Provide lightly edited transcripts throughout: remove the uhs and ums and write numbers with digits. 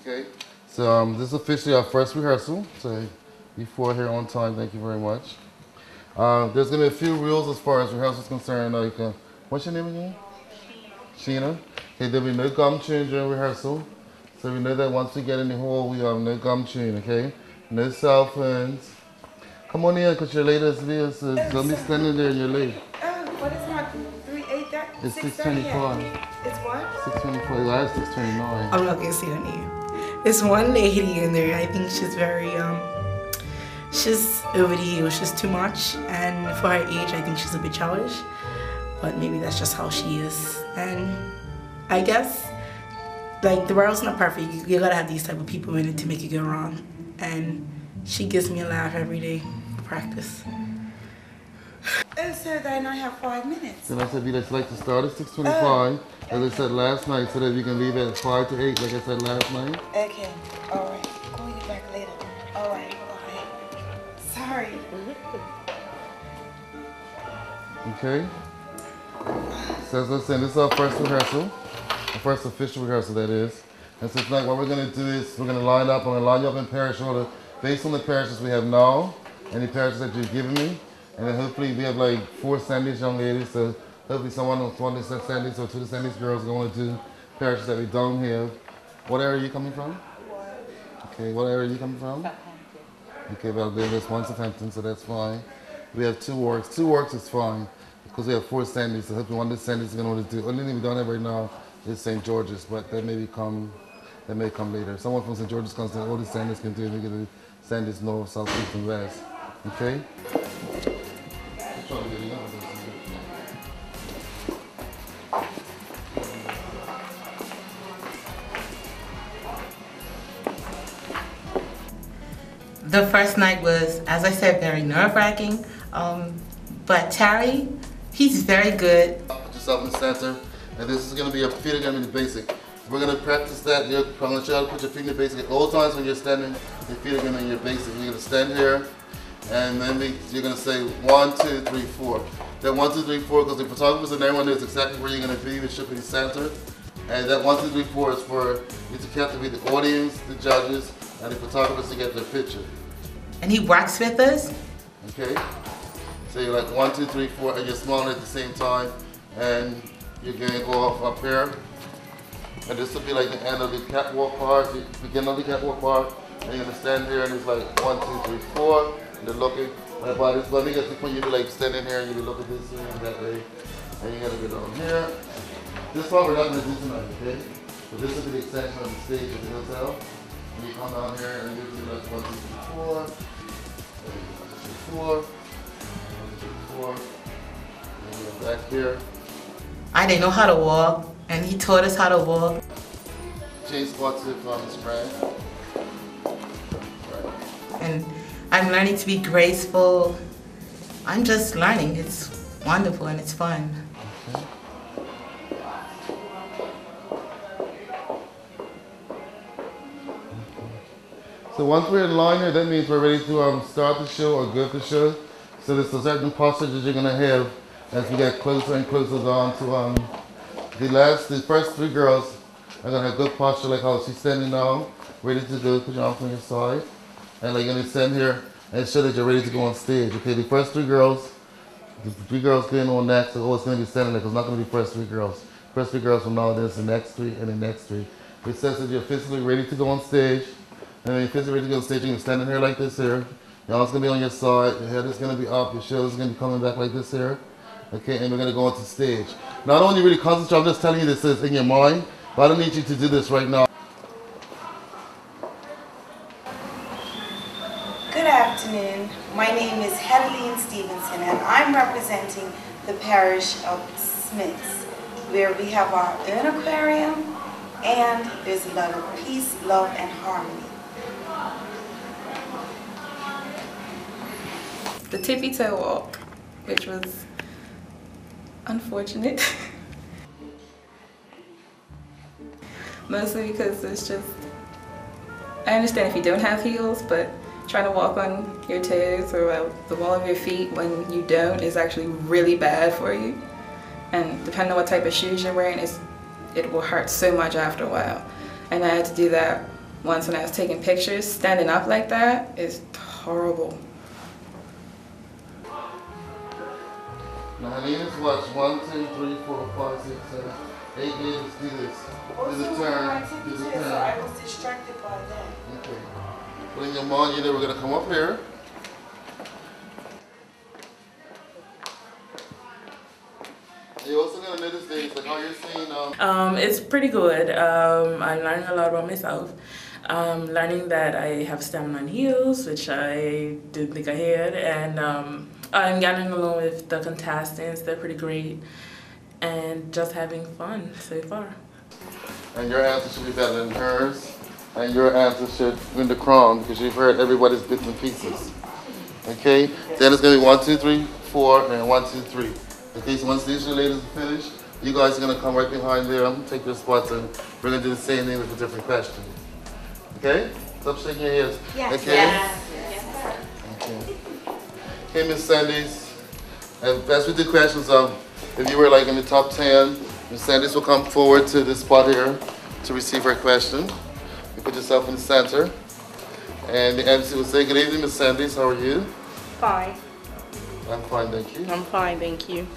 Okay, so this is officially our first rehearsal. So before here on time, thank you very much. There's going to be a few rules as far as rehearsal is concerned. Like, what's your name again? Sheena. Okay, there'll be no gum chewing during rehearsal. So we know that once we get in the hall, we have no gum chewing, okay? No cell phones. Come on in, because you're late as Leah says. Don't be standing there and you're late. What is my 3:08? It's 6:25. It's what? 6:24. I have 6:29. I'm not gonna see her name. There's one lady in there. I think she's very she's over the hill. She's too much, and for her age, I think she's a bit childish. But maybe that's just how she is. And I guess like the world's not perfect. You gotta have these type of people in it to make it go wrong. And she gives me a laugh every day. Practice. It said that I only have 5 minutes. Then I said we'd like to start at 6:25, as I said last night, so that we can leave at 5 to 8, like I said last night. Okay, all right. Call you back later. All right, bye. Sorry. Okay. So as I said, this is our first rehearsal, our first official rehearsal, that is. And so tonight, what we're going to do is we're going to line up. I'm going to line you up in parish order based on the parishes we have now and the parishes that you've given me. And then hopefully we have like 4 Sandys young ladies, so hopefully someone on one of the Sandys or 2 of the Sandys girls are going to do parishes that we don't have. What area are you coming from? Okay, what area are you coming from? Southampton. Okay, well there's 1 Southampton, so that's fine. We have 2 Warwicks. 2 Warwicks is fine because we have 4 Sandys, so hopefully one of the Sandys is going to do. Only thing we don't have right now is St. George's, but that may come later. Someone from St. George's comes to all the Sandys can do. We can do Sandys North, South, East, and West. Okay? The first night was, as I said, very nerve-wracking. But Terry, he's very good. Put yourself in the center, and this is going to be your feet are going to be the basic. We're going to practice that. I'm going to show you how to put your feet in the basic. At all times when you're standing, your feet are going to be in your basic. You're going to stand here, and then you're going to say 1, 2, 3, 4. That 1, 2, 3, 4, because the photographers and everyone knows exactly where you're going to be. It should be the center. And that 1, 2, 3, 4 is for you to captivate the audience, the judges, and the photographers to get their picture. And he works with us. Okay? So you're like 1, 2, 3, 4, and you're smiling at the same time, and you're going to go off up here. And this will be like the end of the catwalk part, the beginning of the catwalk part. And you're going to stand here, and it's like 1, 2, 3, 4, and they're looking. My body's let me get to the point you be like standing here, and you be looking this way and that way. And you got to get on here. This part we're not going to do tonight, okay? So this will be the extension of the stage of the hotel. And you come down here, and you do like 1, 2, 3, 4. 1, 2, 3, 4. 1, 2, 3, 4. And you go back here. I didn't know how to walk, and he taught us how to walk. Change squats it from the spray. And I'm learning to be graceful. I'm just learning. It's wonderful and it's fun. Okay. So once we're in line here, that means we're ready to start the show or go to the show. So there's a certain posture that you're gonna have as we get closer and closer on to the first 3 girls are gonna have good posture like how she's standing now, ready to go. Put your arms on your side, and like you're gonna stand here and show that you're ready to go on stage. Okay, the first 3 girls, the 3 girls getting on next are always gonna be standing there because it's not gonna be first 3 girls. First 3 girls from now, there's the next 3 and the next 3. It says that you're physically ready to go on stage. And when you're physically ready to go on stage, you're standing here like this here. Your arms gonna be on your side, your head is gonna be up, your shoulders gonna be coming back like this here. Okay, and we're gonna go onto stage. Now I don't want you to really concentrate, I'm just telling you this is in your mind, but I don't need you to do this right now. Good afternoon. My name is Hedeline Stevenson, and I'm representing the parish of Smiths, where we have our own aquarium, and there's a lot of peace, love, and harmony. The tippy toe walk, which was unfortunate. Mostly because it's just, I understand if you don't have heels, but trying to walk on your toes or the wall of your feet when you don't is actually really bad for you. And depending on what type of shoes you're wearing, it will hurt so much after a while. And I had to do that once when I was taking pictures, standing up like that is horrible. Now, Helena's watch 1, 2, 3, 4, 5, 6, 7, 8 minutes. Do this. Do the turn. Do the turn. I was distracted by that. Okay. Put in your mind, you know, we're going to come up here. You're also going to notice things like how you're seeing. It's pretty good. I'm learning a lot about myself. Learning that I have stamina on heels, which I didn't think I had, and I'm getting along with the contestants. They're pretty great, and just having fun so far. And your answer should be better than hers, and your answer should win the crown because you've heard everybody's bits and pieces. Okay? Then it's going to be 1, 2, 3, 4, and 1, 2, 3. Okay, so once these two ladies are finished, you guys are going to come right behind them, take your spots, and we're going to do the same thing with a different question. Okay? Stop shaking your heads. Yes. Okay? Yes. Okay. Okay, Miss Sandys. As we do questions, if you were like in the top 10, Miss Sandys will come forward to this spot here to receive her question. You put yourself in the center. And the MC will say, good evening, Miss Sandys. How are you? Fine. I'm fine, thank you. I'm fine, thank you.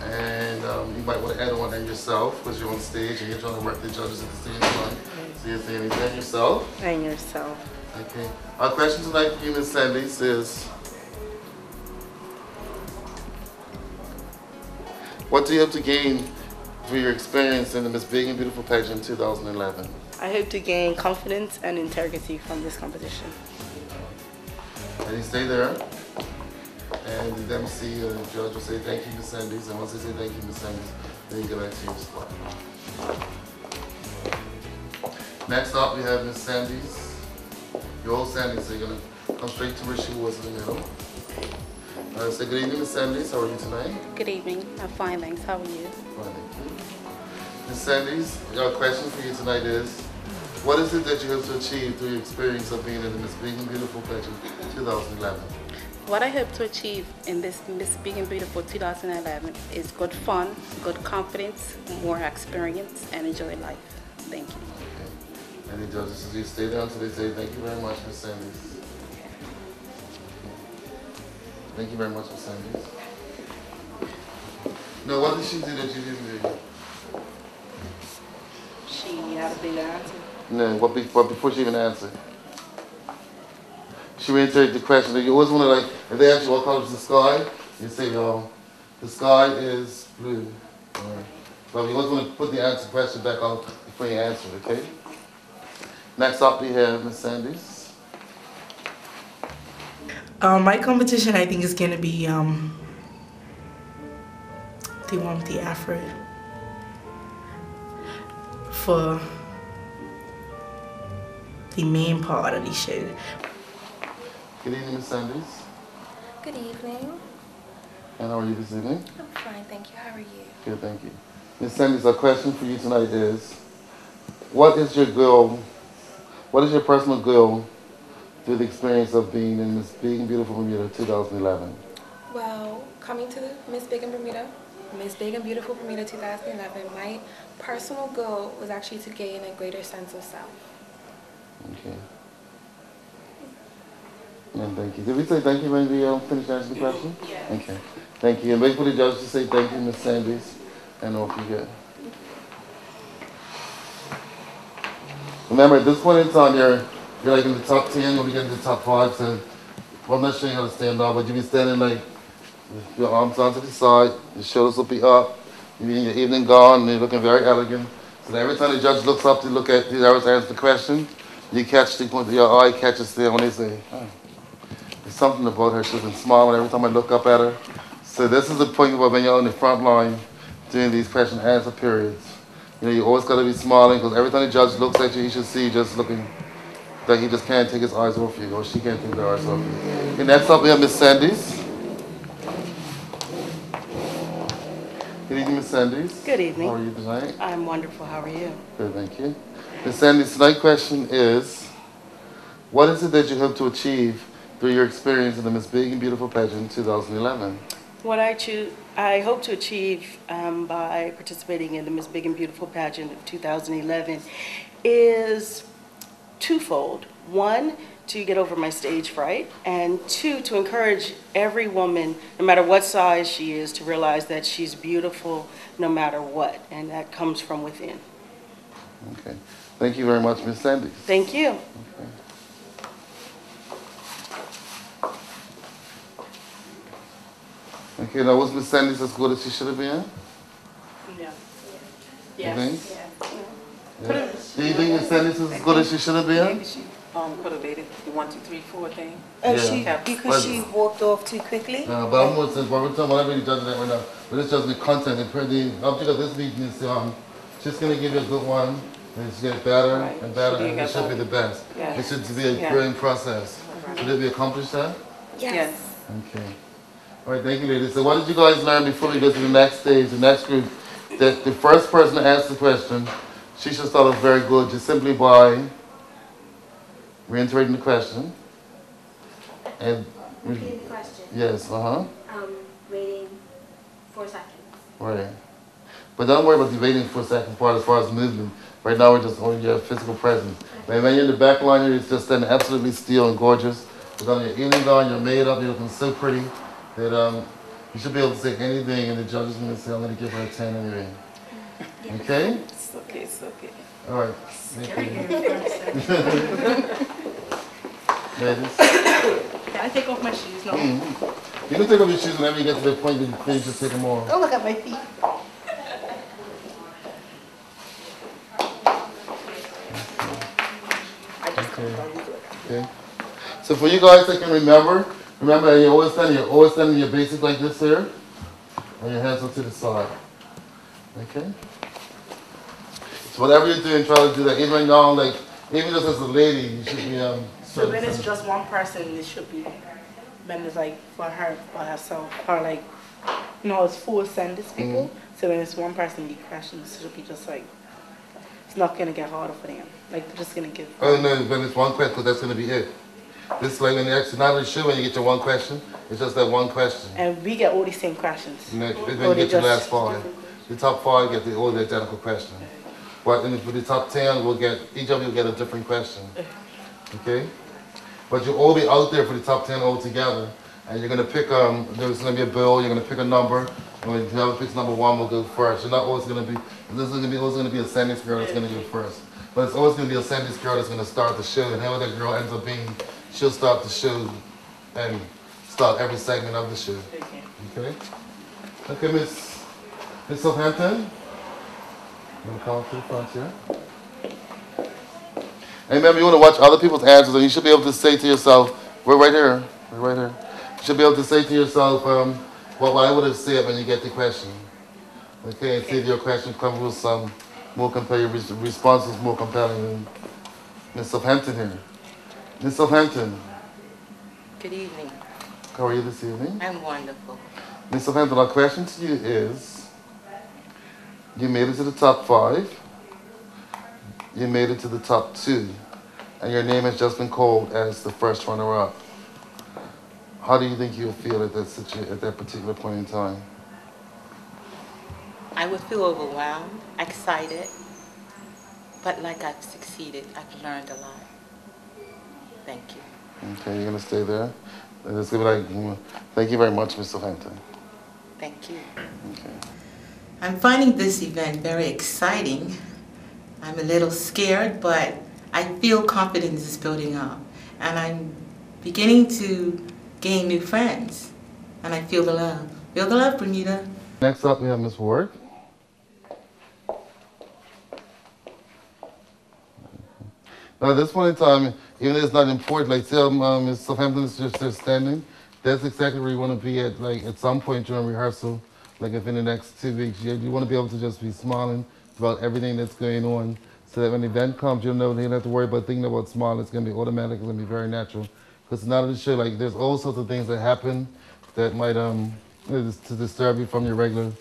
And you might want to add on that yourself because you're on stage and you're trying to work the judges at the same time. So you're saying anything yourself. And yourself. Okay. Our question tonight for you, Miss Sandys, is what do you hope to gain through your experience in the Miss Big and Beautiful Pageant 2011? I hope to gain confidence and integrity from this competition. And you stay there. And the MC or the judge will say thank you, Miss Sandys. And once they say thank you, Miss Sandys, then you go back to your spot. Next up, we have Miss Sandys. Your old Sandys, so you're going to come straight to where she was in the middle. Say good evening, Miss Sandys. How are you tonight? Good evening. I'm fine, thanks. How are you? Fine, thank you. Miss Sandys, our question for you tonight is, what is it that you hope to achieve through your experience of being in the Miss Big and Beautiful Pageant 2011? What I hope to achieve in this Miss Big and Beautiful 2011 is good fun, good confidence, more experience, and enjoy life. Thank you. Okay. Any judges, as you stay down until they say thank you very much, Miss Sandys. Thank you very much, Miss Sandys. Now, what did she do that you didn't do? She had a big answer. No, what before she even answered? She reiterated the question. You always want to, like, if they ask you what color is the sky, you say, the sky is blue. But you always want to put the answer question back on before you answer, okay? Next up, we have Miss Sandys. My competition, I think, is going to be the effort for the main part of the show. Good evening, Miss Sandys. Good evening. And how are you this evening? I'm fine, thank you. How are you? Good, thank you. Miss Sandys, our question for you tonight is, what is your goal, what is your personal goal through the experience of being in Miss Big and Beautiful Bermuda 2011? Well, coming to Miss Big and Beautiful Bermuda 2011, my personal goal was actually to gain a greater sense of self. Okay. And thank you. Did we say thank you when we finish answering the question? Yes. Okay. Thank you. And wait for the judges to say thank you, Miss Sandys, and off you go. Remember, at this point in time, you're like in the top 10, when we get into the top 5, so well, I'm not showing you how to stand up, but you'll be standing like with your arms onto the side, your shoulders will be up, you'll be in your evening gown, and you're looking very elegant. So that every time the judge looks up to look at the hours to answer the question, you catch your eye catches there when they say, oh, there's something about her. She's been smiling every time I look up at her. So this is the point where when you're on the front line doing these question and answer periods, you know, you always got to be smiling because every time the judge looks at you, he should see you just looking like he just can't take his eyes off you, or she can't take their eyes off you. Okay, next up we have Miss Sandys. Good evening, Miss Sandys. Good evening. How are you tonight? I'm wonderful. How are you? Good, thank you. Miss Sandys, tonight's question is, what is it that you hope to achieve through your experience in the Miss Big and Beautiful Pageant 2011? What I hope to achieve by participating in the Miss Big and Beautiful Pageant of 2011 is twofold. One, to get over my stage fright, and two, to encourage every woman, no matter what size she is, to realize that she's beautiful no matter what, and that comes from within. Okay. Thank you very much, Miss Sandy. Thank you. Okay. Okay, now was Miss Sandy as good as she should have been? Yeah. You think? Yeah. Yeah. Do you think Miss Sandy's as good as she should have been? Maybe she could have dated the 1, 2, 3, 4 thing. Yeah. Because she walked off too quickly? But I'm going to say, we're talking about everybody judging that right now. But it's just the content. The object of this meeting is she's going to give you a good one. And it's get better and better, and it should be the best. It should be a growing process. So did we accomplish that? Yes. Okay. All right, thank you, ladies. So what did you guys learn before we go to the next stage, the next group? That the first person to ask the question, she should start off very good, just simply by reiterating the question. And repeating the question. Yes, Waiting 4 seconds. Right. But don't worry about the waiting for a second part as far as movement. Right now we're just on your physical presence. When you're in the back line, you're just standing absolutely still and gorgeous. With on your earrings on, you're made up, you're looking so pretty that you should be able to say anything, and the judge is going to say, I'm going to give her a 10 anyway. Okay? It's okay, it's okay. All right. Ladies. Can I take off my shoes? No. You can take off your shoes whenever you get to the point where you just take them off. Oh, look at my feet. Okay. So for you guys that can remember you're always standing your basic like this here, and your hands up to the side. Okay? So whatever you're doing, try to do that. Even right now, like, even just as a lady, you should be so when it's just one person, it should be when it's like for her, by herself, or like, it's 4 sentence people. So when it's one person, the questions should be just like, it's not gonna get harder for them. Like they're just gonna give. Oh no, when it's one question, that's gonna be it. This is like when you actually not really sure when you get your one question. It's just that one question. And we get all the same questions. When you get your last 5, the top 5 get all the identical question. But for the top 10, each of you will get a different question. Okay? But you'll all be out there for the top 10 all together. And you're gonna pick there's gonna be a bill, you're gonna pick a number, and whoever picks number 1 will go first. You're not always gonna be always gonna be a sentence girl that's gonna go first. But it's always gonna be a sentence girl that's gonna start the show, and whoever that girl ends up being, she'll start the show and start every segment of the show. Okay? Okay, Miss Southampton. You want to come up to the front here? And remember, you want to watch other people's answers, and you should be able to say to yourself, we're right here. You should be able to say to yourself what I would have said when you get the question. Okay, and see if your question comes with some more compelling responses, more compelling than Miss Southampton here. Miss Southampton. Good evening. How are you this evening? I'm wonderful. Miss Southampton, our question to you is, you made it to the top 5, you made it to the top 2, and your name has just been called as the first runner-up. How do you think you'll feel at that particular point in time? I would feel overwhelmed, excited, but like I've succeeded. I've learned a lot. Thank you. Okay, you're going to stay there? And it's going to be like, thank you very much, Ms. Southampton. Thank you. Okay. I'm finding this event very exciting. I'm a little scared, but I feel confidence is building up. And I'm beginning to gain new friends. And I feel the love. Feel the love, Bernita. Next up, we have Ms. Warwick. Now, at this point in time, even though it's not important, like tell Ms. Southampton is just standing, that's exactly where you want to be at, like at some point during rehearsal, like if in the next 2 weeks, you want to be able to just be smiling about everything that's going on, so that when the event comes, you don't have to worry about thinking about smiling. It's going to be automatic, it's going to be very natural. Because not of the show, like there's all sorts of things that happen that might to disturb you from your regular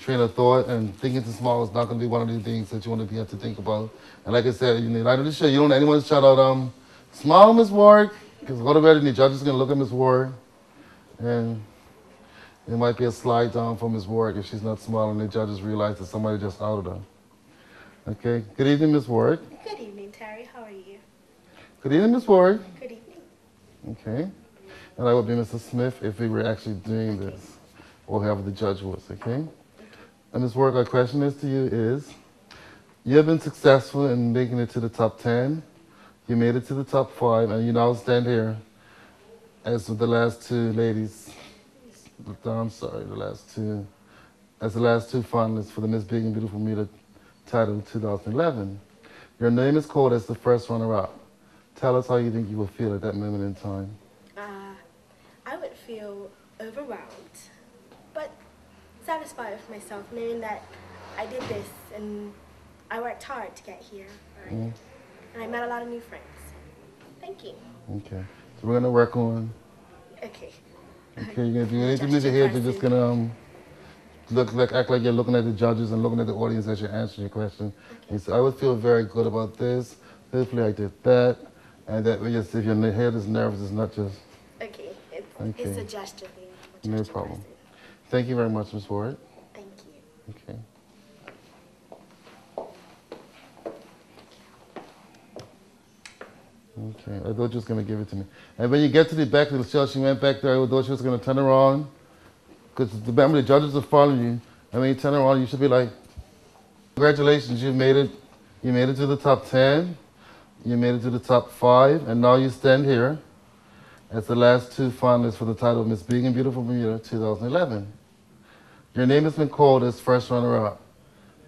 train of thought, and thinking to smile is not going to be one of the things that you want to have to think about. And like I said, in the light of the show, you don't let anyone shout out, smile, Miss Warwick, because automatically the judge is going to look at Miss Warwick, and it might be a slide down for Miss Warwick if she's not smiling. The judges realize that somebody just outed her. Okay. Good evening, Miss Warwick. Good evening, Terry. How are you? Good evening, Ms. Ward. Good evening. Okay. And I would be Mrs. Smith if we were actually doing this, or whoever the judge was, okay? And Ms. Ward, our question is to you is, you have been successful in making it to the top 10. You made it to the top 5, and you now stand here as the last two ladies, I'm sorry, as the last two finalists for the Miss Big and Beautiful Bermuda title 2011. Your name is called as the first runner-up. Tell us how you think you will feel at that moment in time. I would feel overwhelmed, but satisfied with myself, knowing that I did this and I worked hard to get here. And I met a lot of new friends. Thank you. Okay. So we're going to work on... Okay. Okay, you're going to do anything with your head, you're just going to act like you're looking at the judges and looking at the audience as you're answering your question. Okay. So I would feel very good about this. Hopefully I did that. And that way, just if your head is nervous, it's not just... Okay. It's a gesture thing. No problem. Thank you very much, Ms. Ward. Thank you. Okay. Okay, I thought she was going to give it to me. And when you get to the back of the show, she went back there, I thought she was going to turn around. Because remember, the judges are following you. And when you turn around, you should be like, congratulations, you made it. You made it to the top 10. You made it to the top 5. And now you stand here as the last two finalists for the title of Miss Big and Beautiful Bermuda 2011. Your name has been called as first runner-up.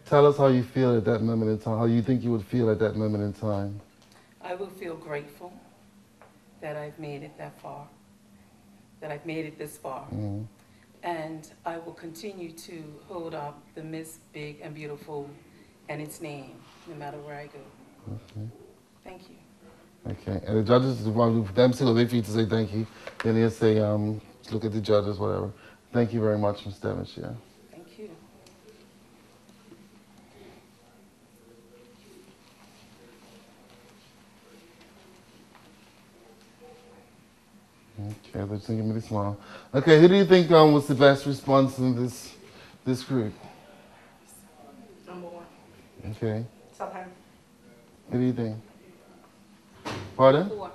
Tell us how you feel at that moment in time, how you think you would feel at that moment in time. I will feel grateful that I've made it that far, that I've made it this far. And I will continue to hold up the Miss Big and Beautiful and its name, no matter where I go. Okay. Thank you. Okay, and the judges, them still wait for you to say thank you. Then they'll say, look at the judges, whatever. Thank you very much, Ms. Devonshire. Thank you. Okay, let's give me the smile. Okay, who do you think was the best response in this group? Number 1. Okay. Southampton. Who do you think? Pardon? 4.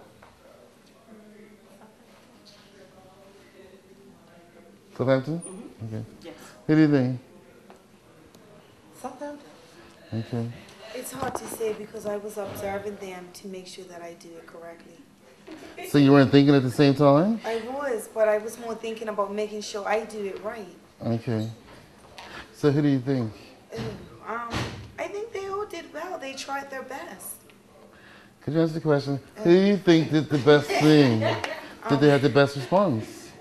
Southampton? Okay. Yes. Who do you think? Southampton. Okay. It's hard to say because I was observing them to make sure that I do it correctly. So you weren't thinking at the same time? I was, but I was more thinking about making sure I do it right. Okay. So who do you think? I think they all did well. They tried their best. Could you answer the question? Who do you think did the best thing? Did they have the best response?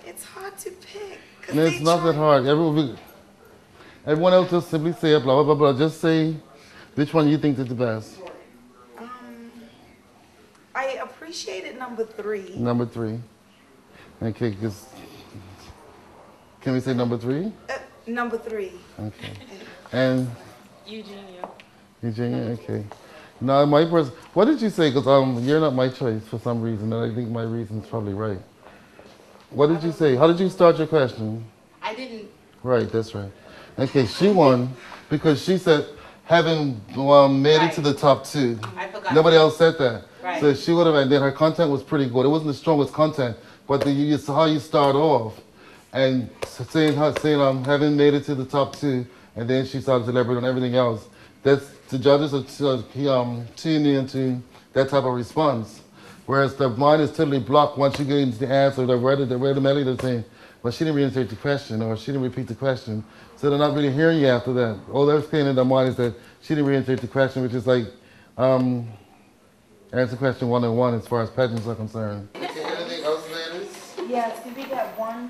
It's hard to pick. No, it's not that hard. Everyone else just simply say blah, blah, blah, blah. Just say which one you think did the best. I appreciated number 3. Number 3. Okay, because... Can we say number 3? Number 3. Okay. And... Eugenia. Eugenia, okay. Now, my person... What did you say? Because you're not my choice for some reason, and I think my reason's probably right. What did you say? How did you start your question? I didn't. Right, that's right. Okay, she won because she said, having made it to the top 2. I forgot. Nobody else said that. Right. So she would have, and then her content was pretty good. It wasn't the strongest content, but how you start off and saying having made it to the top 2, and then she started to elaborate on everything else. That's the judges are tuning into that type of response, whereas the mind is totally blocked once you get into the answer, the melody they're saying, but she didn't reinstate the question or she didn't repeat the question, so they're not really hearing you after that. All they're saying in their mind is that she didn't reinstate the question, which is like. Answer question 1 and 1 as far as pageants are concerned. Okay, anything else, ladies? Yes, did we get 1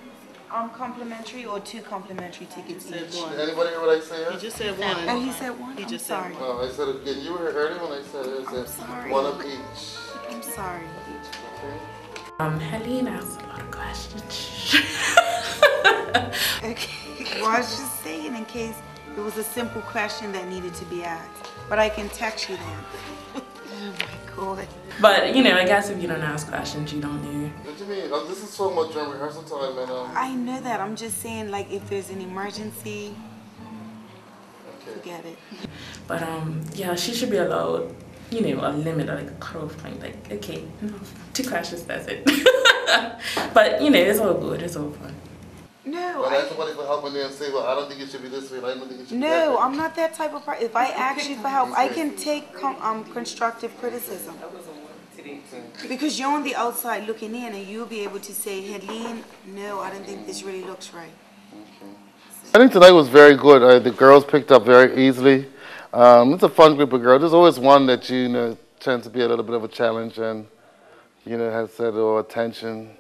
complimentary or 2 complimentary tickets each? Did anybody hear what I said? He just said 1. Oh, he said 1? He just I'm sorry. said No, I said it again. You heard it when I said it. I said sorry. 1 of each. I'm sorry. Okay. Helene asked a lot of questions. Okay, well, I was just saying in case it was a simple question that needed to be asked. But I can text you then. Oh my God. But, I guess if you don't ask questions, you don't know. What do you mean? This is so much during rehearsal time, and I know that. I'm just saying, like, if there's an emergency, forget it. But, yeah, she should be allowed you know, a limit or like a cutoff point. Like, okay, no, 2 questions, that's it. But, you know, it's all good. It's all fun. No, But ask somebody for help and then say, well, I don't think it should be this way. I don't think it should be that no, way. I'm not that type of person. If I ask you for help, I can take constructive criticism. Because you're on the outside looking in and you'll be able to say, Helene, no, I don't think this really looks right. I think tonight was very good. The girls picked up very easily. It's a fun group of girls. There's always one that, you know, tends to be a little bit of a challenge and, you know, has said, oh, attention.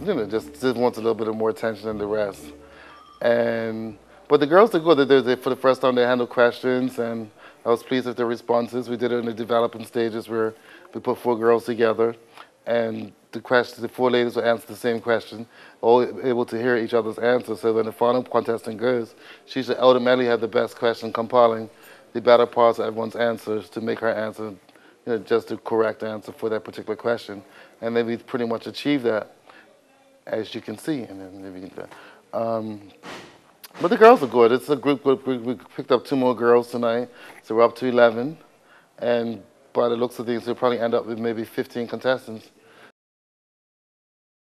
You know, just wants a little bit of more attention than the rest. But the girls are good. For the first time, they handled questions, and I was pleased with their responses. We did it in the developing stages where we put 4 girls together, and the 4 ladies would answer the same question, all able to hear each other's answers. So when the final contestant goes, she should automatically have the best question, compiling the better parts of everyone's answers to make her answer, you know, just the correct answer for that particular question. And then we pretty much achieved that, as you can see. And then maybe but the girls are good. It's a group. We picked up 2 more girls tonight, so we're up to 11. And by the looks of things, we'll probably end up with maybe 15 contestants.